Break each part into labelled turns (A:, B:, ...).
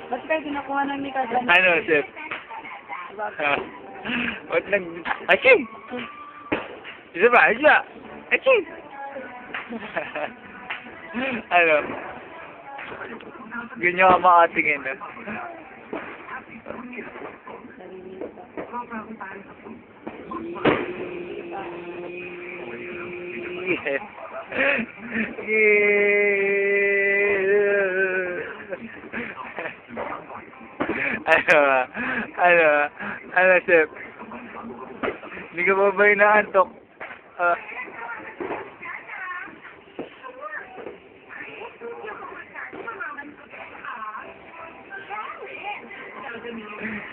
A: Ba't kayo kinukuha ng ni Kagan?
B: Ano, Chef? Ba't Aching! Isa ba? Isa! Aching! Ano? Ganyan ka makatingin, eh. Ano, Chef? Hindi ka ba inaantok?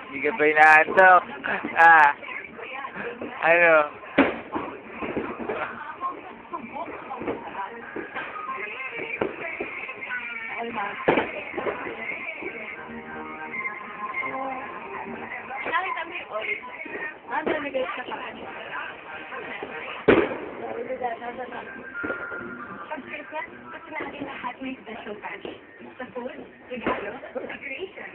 B: Hindi ka ba inaantok? Ano?
C: Pag Christmas, kasi natin lahat may special touch. Sa food, regalo, decoration.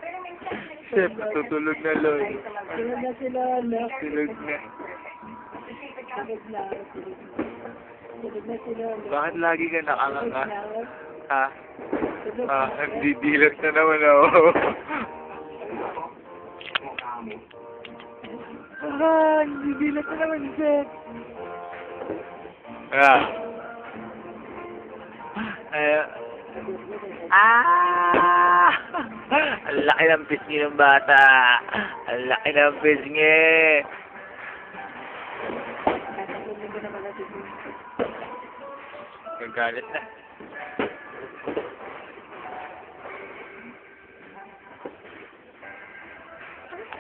C: Pero minsan,
B: Chef, tutulog na, Lord.
A: Tulog na sila, Lola.
B: Tulog na.
A: Tulog na. Tulog na sila, Lola.
B: Bakit lagi ka nakanganga? Ha?
A: Tulog na.
B: Nagdidilat na naman ako.
A: Nagdidilat na naman, Chef.
B: Ang laki ng pisngi ng bata. Ang laki ng pisngi. Gagalit na.